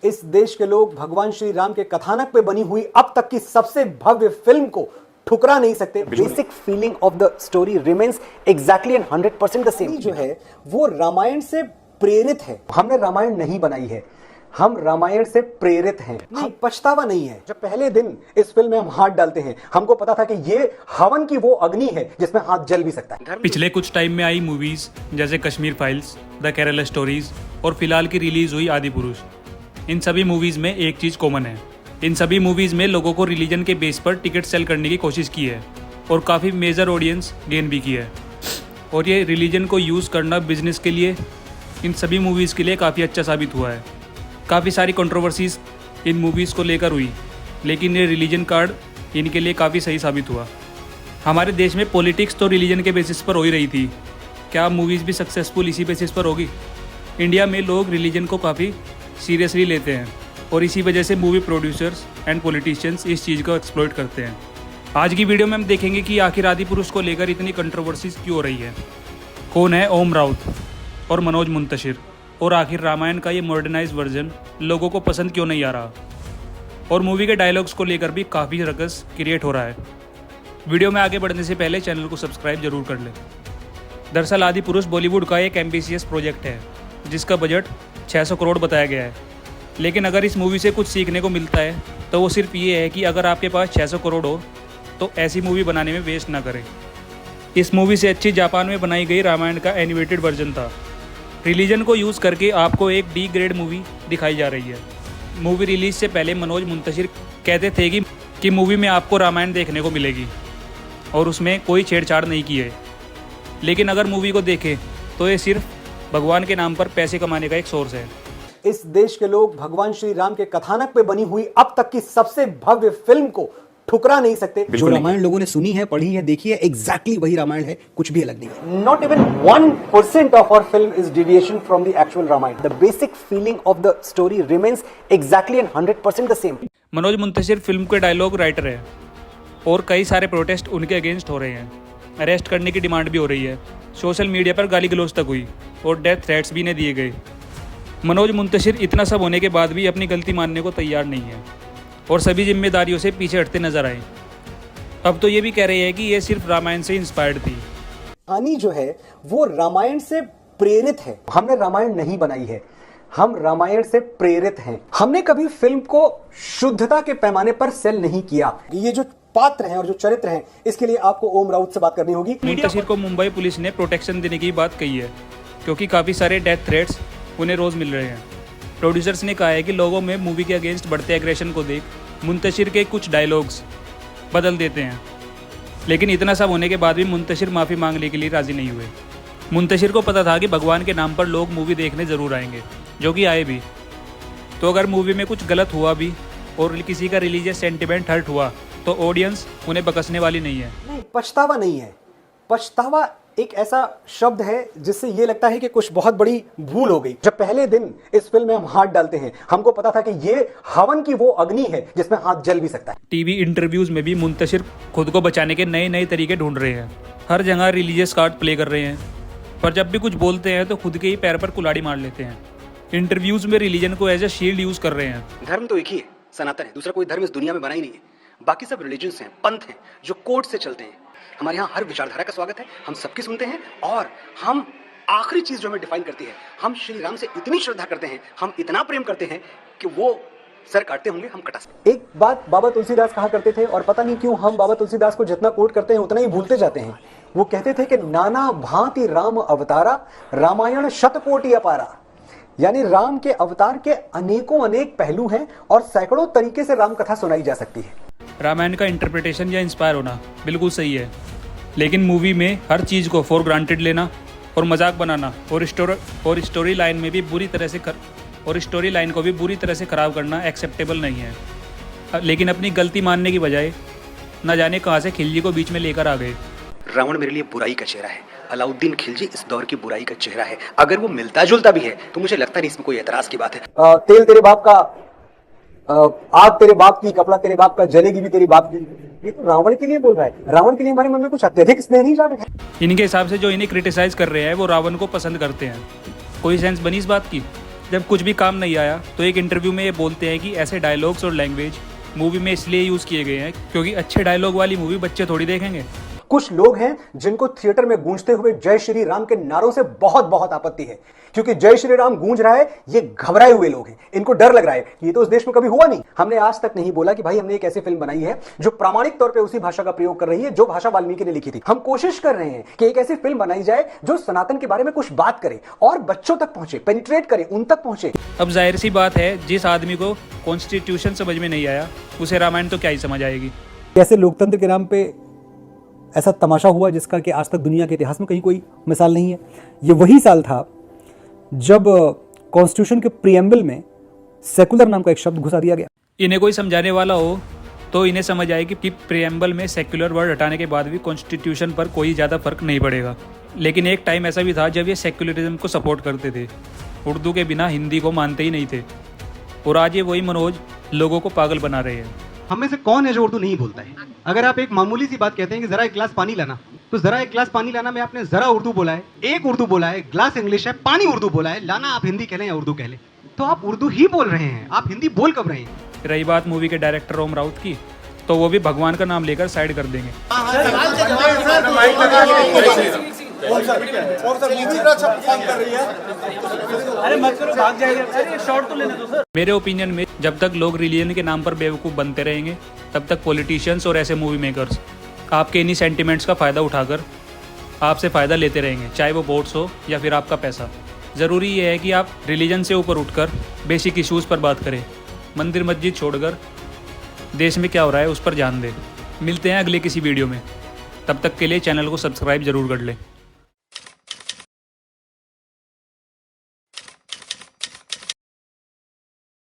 इस देश के लोग भगवान श्री राम के कथानक पे बनी हुई अब तक की सबसे भव्य फिल्म को ठुकरा नहीं सकते। Basic feeling of the story remains exactly and 100% the same. जो है वो रामायण से प्रेरित है। हमने रामायण नहीं बनाई है, हम रामायण से प्रेरित हैं। नहीं, पछतावा नहीं है। जब पहले दिन इस फिल्म में हम हाथ डालते हैं, हमको पता था कि ये हवन की वो अग्नि है जिसमें हाथ जल भी सकता है। पिछले कुछ टाइम में आई मूवीज जैसे Kashmir files, the Kerala stories और फिलहाल की रिलीज हुई आदि पुरुष, इन सभी मूवीज में एक चीज कॉमन है। इन सभी मूवीज में लोगों को रिलीजन के बेस पर टिकट सेल करने की कोशिश की है और काफ़ी मेजर ऑडियंस गेन भी की है। और ये रिलीजन को यूज़ करना बिजनेस के लिए इन सभी मूवीज़ के लिए काफ़ी अच्छा साबित हुआ है। काफ़ी सारी कंट्रोवर्सीज इन मूवीज़ को लेकर हुई, लेकिन ये रिलीजन कार्ड इनके लिए काफ़ी सही साबित हुआ। हमारे देश में पॉलिटिक्स तो रिलीजन के बेसिस पर हो ही रही थी, क्या मूवीज़ भी सक्सेसफुल इसी बेसिस पर होगी? इंडिया में लोग रिलीजन को काफ़ी सीरियसली लेते हैं और इसी वजह से मूवी प्रोड्यूसर्स एंड पॉलिटिशियंस इस चीज़ को एक्सप्लॉइट करते हैं। आज की वीडियो में हम देखेंगे कि आखिर आदि पुरुष को लेकर इतनी कंट्रोवर्सीज क्यों हो रही है, कौन है ओम राउत और मनोज मुंतशिर, और आखिर रामायण का ये मॉडर्नाइज वर्जन लोगों को पसंद क्यों नहीं आ रहा, और मूवी के डायलॉग्स को लेकर भी काफ़ी रकस क्रिएट हो रहा है। वीडियो में आगे बढ़ने से पहले चैनल को सब्सक्राइब जरूर कर लें। दरअसल आदि पुरुष बॉलीवुड का एक एम्बिशियस प्रोजेक्ट है जिसका बजट 600 करोड़ बताया गया है। लेकिन अगर इस मूवी से कुछ सीखने को मिलता है तो वो सिर्फ ये है कि अगर आपके पास 600 करोड़ हो तो ऐसी मूवी बनाने में वेस्ट ना करें। इस मूवी से अच्छी जापान में बनाई गई रामायण का एनिमेटेड वर्जन था। रिलीजन को यूज़ करके आपको एक डी ग्रेड मूवी दिखाई जा रही है। मूवी रिलीज से पहले मनोज मुंतशिर कहते थे कि मूवी में आपको रामायण देखने को मिलेगी और उसमें कोई छेड़छाड़ नहीं की है। लेकिन अगर मूवी को देखें तो ये सिर्फ भगवान के नाम पर पैसे कमाने का एक सोर्स है। इस देश के लोग भगवान श्री राम के कथानक पे बनी हुई अब तक की सबसे भव्य फिल्म को ठुकरा नहीं सकते। जो रामायण लोगों ने सुनी है, पढ़ी है, देखी है, एग्जैक्टली वही रामायण है, कुछ भी अलग नहीं है। Not even 1% of our film is deviation from the actual Ramayana. The basic feeling of the story remains exactly and 100% the same. Manoj Muntashir film के डायलॉग राइटर है और कई सारे प्रोटेस्ट उनके अगेंस्ट हो रहे हैं। अरेस्ट करने की डिमांड भी हो रही है। सोशल मीडिया पर गाली गलौज तक हुई और डेथ थ्रेट्स भी इन्हें दिए गए। मनोज मुंतशिर इतना सब होने के बाद भी अपनी गलती मानने को तैयार नहीं है और सभी जिम्मेदारियों से पीछे हटते नजर आए। अब तो ये भी कह रहे हैं कि ये सिर्फ रामायण से इंस्पायर्ड थी। कहानी जो है वो रामायण से प्रेरित है। हमने रामायण नहीं बनाई है, हम रामायण से प्रेरित हैं। हमने कभी फिल्म को शुद्धता के पैमाने पर सेल नहीं किया। ये जो पात्र हैं और जो चरित्र हैं, इसके लिए आपको ओम राउत से बात करनी होगी। मुंतशिर को मुंबई पुलिस ने प्रोटेक्शन देने की बात कही है क्योंकि काफ़ी सारे डेथ थ्रेट्स उन्हें रोज़ मिल रहे हैं। प्रोड्यूसर्स ने कहा है कि लोगों में मूवी के अगेंस्ट बढ़ते एग्रेशन को देख मुंतशिर के कुछ डायलॉग्स बदल देते हैं। लेकिन इतना सब होने के बाद भी मुंतशिर माफ़ी मांगने के लिए राज़ी नहीं हुए। मुंतशिर को पता था कि भगवान के नाम पर लोग मूवी देखने ज़रूर आएंगे, जो कि आए भी। तो अगर मूवी में कुछ गलत हुआ भी और किसी का रिलीजियस सेंटिमेंट हर्ट हुआ तो ऑडियंस उन्हें बकसने वाली नहीं है। नहीं, पछतावा नहीं है। पछतावा एक ऐसा शब्द है जिससे ये लगता है कि कुछ बहुत बड़ी भूल हो गई। जब पहले दिन इस फिल्म में हम हाथ डालते हैं, हमको पता था कि ये हवन की वो अग्नि है जिसमें हाथ जल भी सकता है। टीवी इंटरव्यूज में भी मुंतशिर खुद को बचाने के नए नए तरीके ढूंढ रहे हैं। हर जगह रिलीजियस कार्ड प्ले कर रहे हैं, पर जब भी कुछ बोलते हैं तो खुद के ही पैर पर कुल्हाड़ी मार लेते हैं। इंटरव्यूज में रिलीजन को एज ए शील्ड यूज कर रहे हैं। धर्म तो एक ही है, सनातन है। दूसरा कोई धर्म इस दुनिया में बना ही नहीं है। बाकी सब रिलीजन्स हैं, पंथ हैं, जो कोड से चलते हैं। हमारे यहाँ हर विचारधारा का स्वागत है, हम सबकी सुनते हैं। और हम आखिरी चीज जो हमें डिफाइन करती है, हम श्री राम से इतनी श्रद्धा करते हैं, हम इतना प्रेम करते हैं कि वो सर काटते होंगे, हम कटा सकते। एक बात बाबा तुलसीदास कहा करते थे, और पता नहीं क्यों हम बाबा तुलसीदास को जितना कोट करते हैं उतना ही भूलते जाते हैं। वो कहते थे कि नाना भांति राम अवतारा, रामायण शतकोटि अपारा। यानी राम के अवतार के अनेकों अनेक पहलू हैं और सैकड़ों तरीके से राम कथा सुनाई जा सकती है। रामायण का इंटरप्रिटेशन या इंस्पायर होना बिल्कुल सही है, लेकिन मूवी में हर चीज़ को फॉर ग्रांटेड लेना और मजाक बनाना और स्टोरी लाइन में भी बुरी तरह से स्टोरी लाइन को भी बुरी तरह से ख़राब करना एक्सेप्टेबल नहीं है। लेकिन अपनी गलती मानने की बजाय न जाने कहाँ से खिलजी को बीच में लेकर आ गए। रावण मेरे लिए बुराई का चेहरा है, अलाउद्दीन खिलजी इस दौर की बुराई का चेहरा है। अगर वो मिलता जुलता भी है तो मुझे लगता नहीं इसमें कोई एतराज की बात है। तेल तेरे बाप का, आग तेरे बाप की, कपड़ा तेरे बाप का, जलेगी भी तेरी बाप की। ये तो रावण के लिए बोल रहा है। रावण के लिए हमारे मन में कुछ अत्यधिक स्नेह नहीं जाग रहा है। इनके हिसाब से जो इन्हें क्रिटिसाइज कर रहे हैं वो रावण को पसंद करते हैं। कोई सेंस बनी इस बात की? जब कुछ भी काम नहीं आया तो एक इंटरव्यू में ये बोलते हैं कि ऐसे डायलॉग्स और लैंग्वेज मूवी में इसलिए यूज़ किए गए हैं क्योंकि अच्छे डायलॉग वाली मूवी बच्चे थोड़ी देखेंगे। कुछ लोग हैं जिनको थिएटर में गूंजते हुए जय श्री राम के नारों से बहुत बहुत आपत्ति है, क्योंकि जय श्री राम गूंज रहा है, ये घबराए हुए लोग हैं, इनको डर लग रहा है। ये तो उस देश में कभी हुआ नहीं। हमने आज तक नहीं बोला कि भाई हमने एक ऐसी फिल्म बनाई है जो प्रामाणिक तौर पे उसी भाषा का प्रयोग कर रही है जो भाषा वाल्मीकि ने लिखी थी। हम कोशिश कर रहे हैं कि एक ऐसी फिल्म बनाई जाए जो सनातन के बारे में कुछ बात करे और बच्चों तक पहुंचे, पेनिट्रेट करे, उन तक पहुंचे। अब जाहिर सी बात है, जिस आदमी को कॉन्स्टिट्यूशन समझ में नहीं आया उसे रामायण तो क्या ही समझ आएगी। कैसे लोकतंत्र के नाम पे ऐसा तमाशा हुआ जिसका कि आज तक दुनिया के इतिहास में कहीं कोई मिसाल नहीं है। ये वही साल था जब कॉन्स्टिट्यूशन के प्रीएम्बल में सेकुलर नाम का एक शब्द घुसा दिया गया। इन्हें कोई समझाने वाला हो तो इन्हें समझ आएगी कि प्रीएम्बल में सेक्युलर वर्ड हटाने के बाद भी कॉन्स्टिट्यूशन पर कोई ज़्यादा फर्क नहीं पड़ेगा। लेकिन एक टाइम ऐसा भी था जब ये सेक्युलरिज्म को सपोर्ट करते थे, उर्दू के बिना हिंदी को मानते ही नहीं थे, और आज ये वही मनोज लोगों को पागल बना रहे हैं। हम में से कौन है जो उर्दू नहीं बोलता है? अगर आप एक मामूली सी बात कहते हैं कि जरा एक गिलास पानी लाना, तो जरा एक गिलास पानी लाना में आपने जरा उर्दू बोला है, एक उर्दू बोला है, गिलास इंग्लिश है, पानी उर्दू बोला है, लाना आप हिंदी कह लें या उर्दू कह लें, तो आप उर्दू ही बोल रहे हैं, आप हिंदी बोल कब रहे हैं? रही बात मूवी के डायरेक्टर ओम राउत की, तो वो भी भगवान का नाम लेकर साइड कर देंगे। मेरे ओपिनियन में जब तक लोग रिलीजन के नाम पर बेवकूफ़ बनते रहेंगे तब तक पॉलिटिशियंस और ऐसे मूवी मेकर्स आपके इन्हीं सेंटिमेंट्स का फ़ायदा उठाकर आपसे फ़ायदा लेते रहेंगे, चाहे वो वोट्स हो या फिर आपका पैसा। ज़रूरी ये है कि आप रिलीजन से ऊपर उठकर बेसिक इश्यूज़ पर बात करें, मंदिर मस्जिद छोड़कर देश में क्या हो रहा है उस पर ध्यान दें। मिलते हैं अगले किसी वीडियो में, तब तक के लिए चैनल को सब्सक्राइब ज़रूर कर लें।